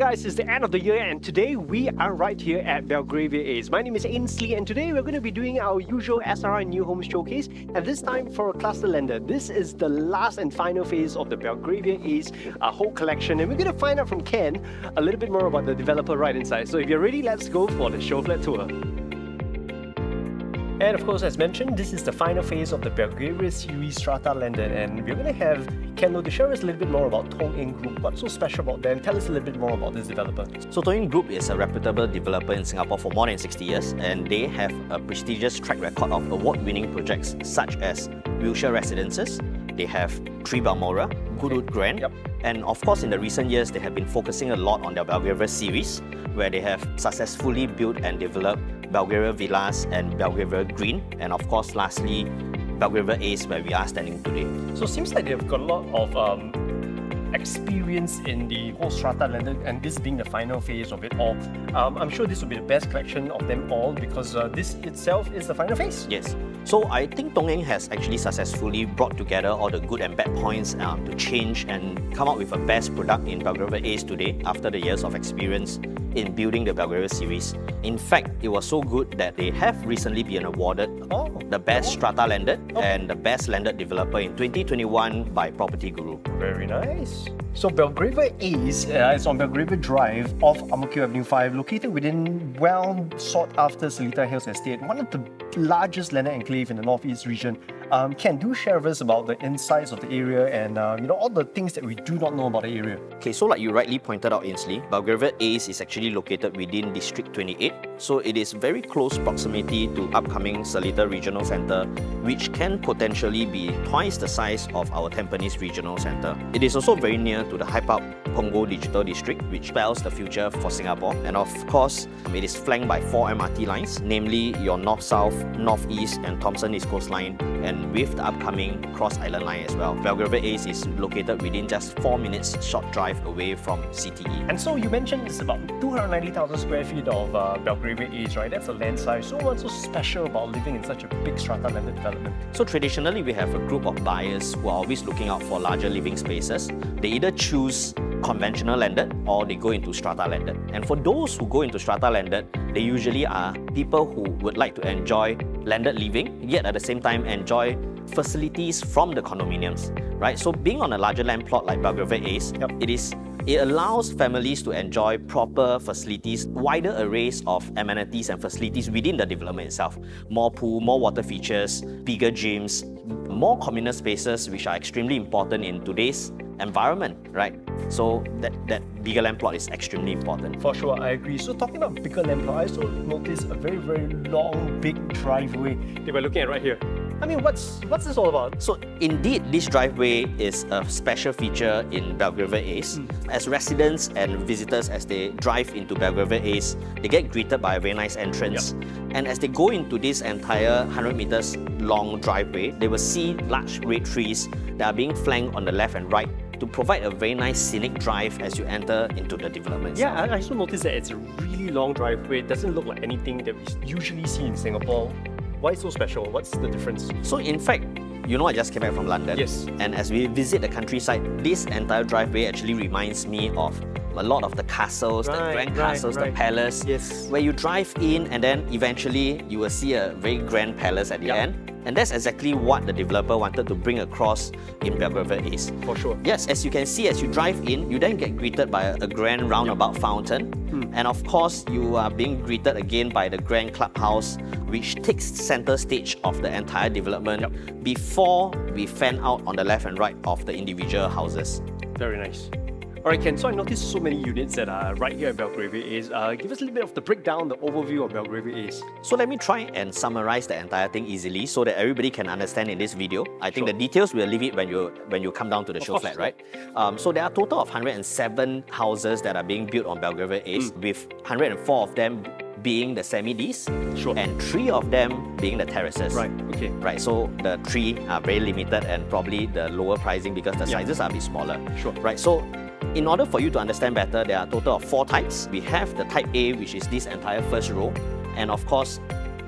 guys, it's the end of the year and today we are right here at Belgravia Ace. My name is Ainsley and today we're going to be doing our usual SRI New Home Showcase, and this time for a cluster lender. This is the last and final phase of the Belgravia Ace whole collection, and we're going to find out from Ken a little bit more about the developer right inside. So if you're ready, let's go for the show flat tour. And of course, as mentioned, this is the final phase of the Belgravia series Strata lender, and we're going to have Ken to share us a little bit more about Tong Group. What's so special about them? Tell us a little bit more about this developer. So Tong Group is a reputable developer in Singapore for more than 60 years, and they have a prestigious track record of award-winning projects such as Wilshire Residences. They have 3 Balmoral, Goodwood Grand, and of course in the recent years they have been focusing a lot on their Belgravia series, where they have successfully built and developed Belgravia Villas and Belgravia Green, and of course lastly Belgravia Ace, where we are standing today. So it seems like they've got a lot of experience in the whole Strata lender, and this being the final phase of it all. I'm sure this will be the best collection of them all because this itself is the final phase. Yes. So I think Tong has actually successfully brought together all the good and bad points to change and come up with a best product in Belgravia Ace today after the years of experience in building the Belgravia series. In fact, it was so good that they have recently been awarded the Best Strata Landed and the Best Landed Developer in 2021 by Property Guru. Very nice. So Belgravia Ace is on Belgravia Drive off Ang Mo Kio Avenue 5, located within well sought after Seletar Hills Estate, one of the largest landed enclave in the northeast region. Ken, do share with us about the insights of the area and all the things that we do not know about the area. Okay, so like you rightly pointed out, Ainsley, Belgravia Ace is actually located within District 28, so it is very close proximity to upcoming Seletar Regional Centre, which can potentially be twice the size of our Tampines Regional Centre. It is also very near to the hype-up Punggol Digital District, which spells the future for Singapore. And of course, it is flanked by 4 MRT lines, namely your North-South, North-East and Thomson East Coast Line, and with the upcoming Cross Island Line as well. Belgravia Ace is located within just 4 minutes short drive away from CTE. And so you mentioned it's about 290,000 square feet of Belgravia Ace, right? That's a land size. So what's so special about living in such a big strata landed development? So traditionally, we have a group of buyers who are always looking out for larger living spaces. They either choose conventional landed or they go into strata landed. And for those who go into strata landed, they usually are people who would like to enjoy landed living, yet at the same time enjoy facilities from the condominiums, right? So being on a larger land plot like Belgravia Ace, it allows families to enjoy proper facilities, wider arrays of amenities and facilities within the development itself. More pool, more water features, bigger gyms, more communal spaces, which are extremely important in today's environment, right? So that bigger land plot is extremely important. For sure, I agree. So talking about bigger land plot, I also noticed a very, very long, big driveway that we're looking at right here. I mean, what's this all about? So indeed, this driveway is a special feature in Belgravia Ace. As residents and visitors, as they drive into Belgravia Ace, they get greeted by a very nice entrance. And as they go into this entire 100 meters long driveway, they will see large red trees that are being flanked on the left and right to provide a very nice scenic drive as you enter into the development. Yeah, I also noticed that it's a really long driveway. It doesn't look like anything that we usually see in Singapore. Why so special? What's the difference? So in fact, you know I just came back from London. Yes. And as we visit the countryside, this entire driveway actually reminds me of a lot of the castles, the grand castles, the palace, where you drive in and then eventually you will see a very grand palace at the end. And that's exactly what the developer wanted to bring across in Belgravia Ace. For sure. Yes, as you can see, as you drive in, you then get greeted by a grand roundabout fountain. And of course, you are being greeted again by the grand clubhouse, which takes center stage of the entire development before we fan out on the left and right of the individual houses. Very nice. Alright Ken, so I noticed so many units that are right here at Belgravia Ace. Give us a little bit of the breakdown, the overview of Belgravia Ace. So let me try and summarize the entire thing easily so that everybody can understand in this video. I think the details we'll leave it when you come down to the show flat, right? So there are a total of 107 houses that are being built on Belgravia Ace, with 104 of them being the semi-Ds and 3 of them being the terraces. Right, okay. Right, so the 3 are very limited and probably the lower pricing because the sizes are a bit smaller. Right, so in order for you to understand better, there are a total of 4 types. We have the type A, which is this entire first row, and of course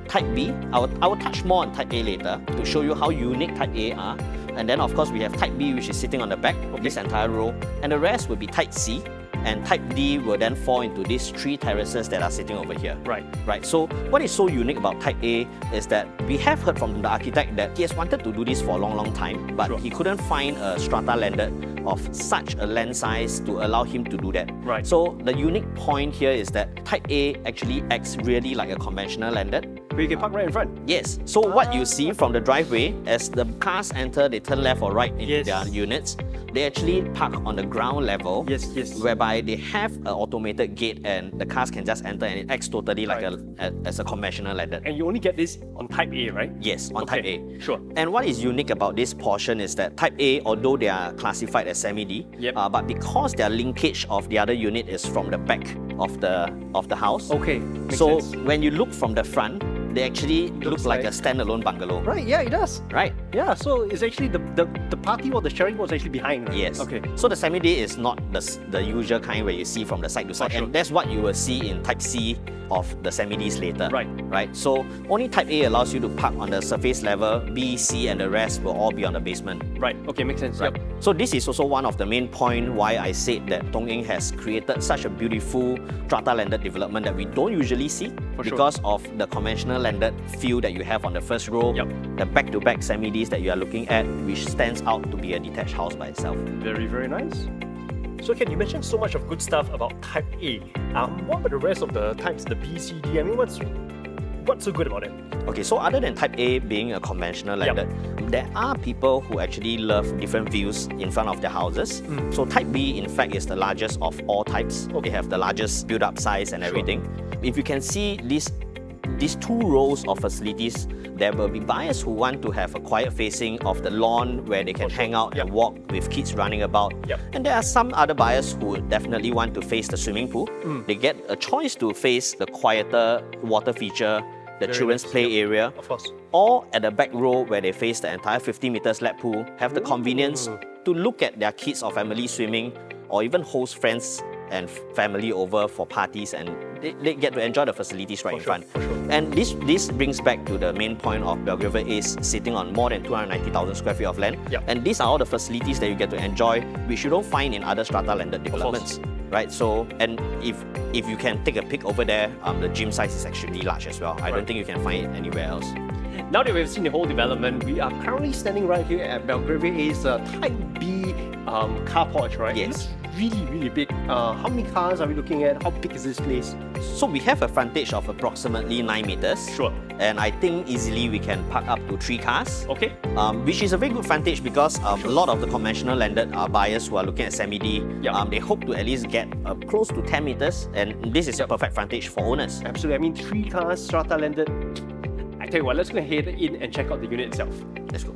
type B. I will touch more on type A later to show you how unique type A are. And then of course we have type B, which is sitting on the back of this entire row, and the rest will be type C, and Type D will then fall into these 3 terraces that are sitting over here. Right. Right. So what is so unique about Type A is that we have heard from the architect that he has wanted to do this for a long time, but he couldn't find a strata landed of such a land size to allow him to do that. Right. So the unique point here is that Type A actually acts really like a conventional landed. Where you can park right in front. Yes. So what you see from the driveway, as the cars enter, they turn left or right into their units. They actually park on the ground level, whereby they have an automated gate and the cars can just enter, and it acts totally like as a conventional landed. And you only get this on Type A, right? Yes, on Type A. Sure. And what is unique about this portion is that Type A, although they are classified as semi-D, but because their linkage of the other unit is from the back of the house, makes so sense. when you look from the front, they actually look like a standalone bungalow. Right, yeah, it does. Right. Yeah, so it's actually the party or the sharing was actually behind, right? Yes. Okay. So the semi-D is not the usual kind where you see from the side to side, and that's what you will see in Type C of the semi-Ds later. Right. Right. So only Type A allows you to park on the surface level. B, C, and the rest will all be on the basement. Right. Okay, makes sense. Right. Yep. So this is also one of the main points why I said that Tong has created such a beautiful strata landed development that we don't usually see because of the conventional landed feel that you have on the first row, the back-to-back semi-Ds that you are looking at, which stands out to be a detached house by itself. Very, very nice. So Ken, you mentioned so much of good stuff about Type A. What about the rest of the types, the B, C, D? I mean, what's so good about it? Okay, so other than Type A being a conventional landed, there are people who actually love different views in front of their houses. So Type B, in fact, is the largest of all types. They have the largest build-up size and everything. If you can see these 2 rows of facilities, there will be buyers who want to have a quiet facing of the lawn where they can hang out and walk with kids running about. And there are some other buyers who would definitely want to face the swimming pool. They get a choice to face the quieter water feature, the children's play area, or at the back row where they face the entire 50-meter slab pool, have the convenience to look at their kids or family swimming, or even host friends and family over for parties, and they get to enjoy the facilities right in front. And this brings back to the main point of Belgravia is sitting on more than 290,000 square feet of land. And these are all the facilities that you get to enjoy, which you don't find in other strata landed developments. Right, so, and if you can take a peek over there, the gym size is extremely large as well. I don't think you can find it anywhere else. Now that we've seen the whole development, we are currently standing right here at Belgravia A's Type B car porch, right? Yes. It's really, really big. How many cars are we looking at? How big is this place? So we have a frontage of approximately 9 meters. Sure. And I think easily we can park up to 3 cars. Okay. Which is a very good frontage because a lot of the conventional landed buyers who are looking at semi-D, they hope to at least get close to 10 meters, and this is a perfect frontage for owners. Absolutely. I mean, 3 cars, strata landed. I tell you what, let's go head in and check out the unit itself. Let's go.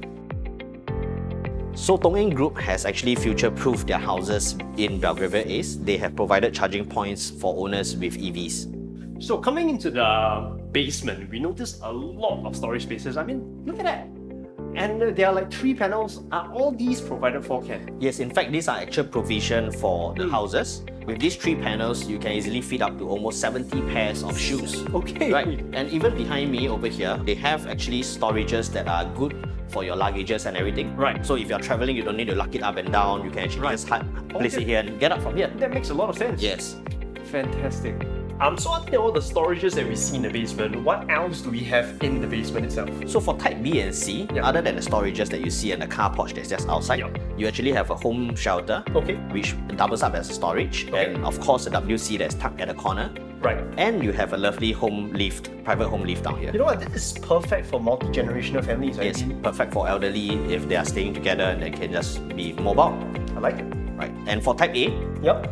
So Tong Group has actually future-proofed their houses in Belgravia Ace. They have provided charging points for owners with EVs. So coming into the basement, we noticed a lot of storage spaces. I mean, look at that. And there are like 3 panels. Are all these provided for, Ken? Yes, in fact, these are actual provision for the houses. With these 3 panels, you can easily fit up to almost 70 pairs of shoes. Okay. Right. And even behind me over here, they have actually storages that are good for your luggages and everything. Right. So if you're traveling, you don't need to lug it up and down. You can actually just place it here and get up from here. That makes a lot of sense. Yes. Fantastic. So other than all the storages that we see in the basement, what else do we have in the basement itself? So for Type B and C, other than the storages that you see in the car porch that's just outside, you actually have a home shelter, which doubles up as storage, and of course the WC that's tucked at the corner. Right. And you have a lovely home lift, private home lift down here. You know what, this is perfect for multi-generational families, right? Yes, perfect for elderly if they are staying together and they can just be mobile. I like it. Right. And for Type A,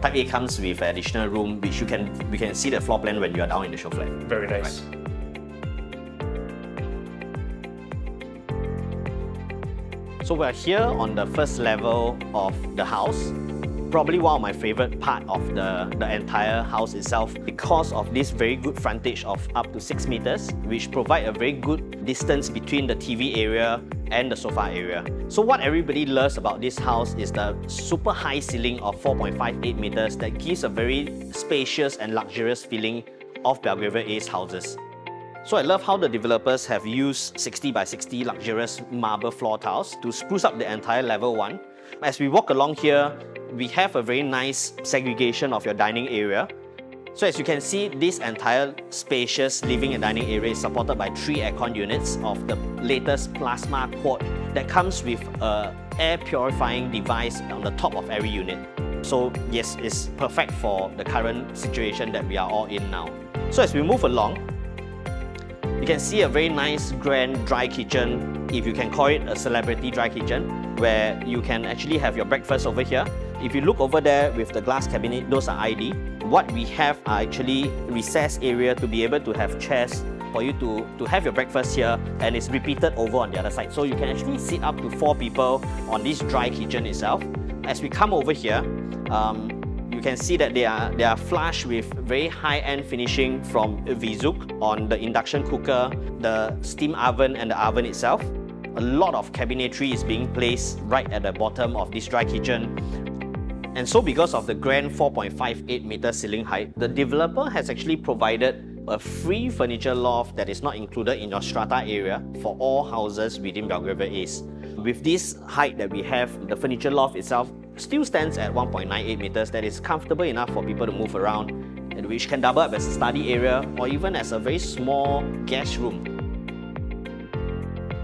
Type A comes with an additional room which we can see the floor plan when you are down in the show flat. Very nice. Right. So we're here on the first level of the house. Probably one of my favorite part of the entire house itself because of this very good frontage of up to 6 meters, which provide a very good distance between the TV area and the sofa area. So what everybody loves about this house is the super high ceiling of 4.58 meters that gives a very spacious and luxurious feeling of Belgravia Ace houses. So I love how the developers have used 60 by 60 luxurious marble floor tiles to spruce up the entire level 1 As we walk along here, we have a very nice segregation of your dining area. So as you can see, this entire spacious living and dining area is supported by 3 aircon units of the latest plasma quad that comes with an air purifying device on the top of every unit. So yes, it's perfect for the current situation that we are all in now. So as we move along, you can see a very nice grand dry kitchen, if you can call it a celebrity dry kitchen, where you can actually have your breakfast over here. If you look over there with the glass cabinet, those are ID. What we have are actually recessed area to be able to have chairs for you to have your breakfast here, and it's repeated over on the other side. So you can actually sit up to 4 people on this dry kitchen itself. As we come over here, you can see that they are flush with very high-end finishing from Vizuk on the induction cooker, the steam oven and the oven itself. A lot of cabinetry is being placed right at the bottom of this dry kitchen. And so because of the grand 4.58 meter ceiling height, the developer has actually provided a free furniture loft that is not included in your strata area for all houses within Belgravia East. With this height that we have, the furniture loft itself still stands at 1.98 meters that is comfortable enough for people to move around, and which can double up as a study area or even as a very small guest room.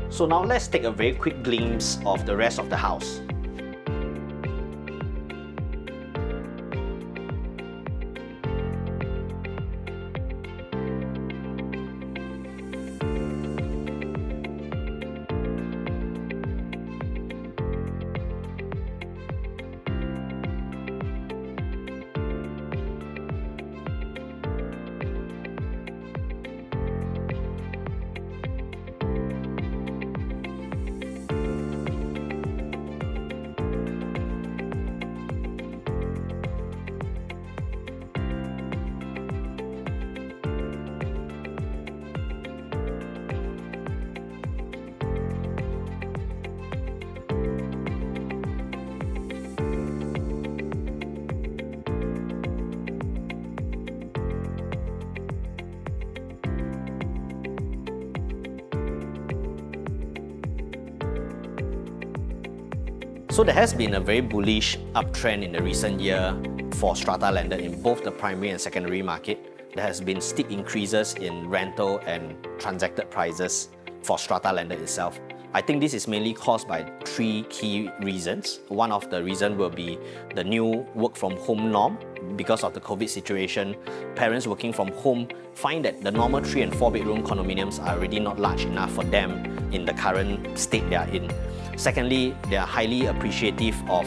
So now let's take a very quick glimpse of the rest of the house. So there has been a very bullish uptrend in the recent year for strata landed in both the primary and secondary market. There has been steep increases in rental and transacted prices for strata landed itself. I think this is mainly caused by 3 key reasons. One of the reasons will be the new work from home norm. Because of the COVID situation, parents working from home find that the normal 3 and 4 bedroom condominiums are already not large enough for them in the current state they are in. Secondly, they are highly appreciative of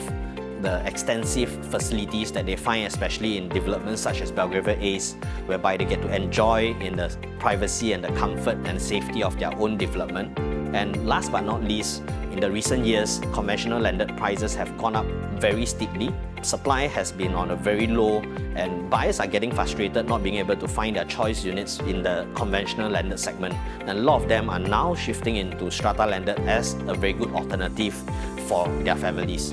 the extensive facilities that they find, especially in developments such as Belgravia East, whereby they get to enjoy in the privacy and the comfort and safety of their own development. And last but not least, in the recent years, conventional landed prices have gone up very steeply. Supply has been on a very low, and buyers are getting frustrated not being able to find their choice units in the conventional landed segment. And a lot of them are now shifting into strata landed as a very good alternative for their families.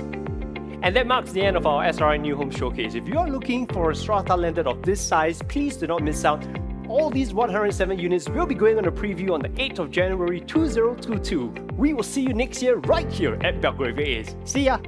And that marks the end of our SRI New Home Showcase. If you are looking for a strata landed of this size, please do not miss out. All these 107 units will be going on a preview on the 8th of January 2022. We will see you next year right here at Belgravia East. See ya!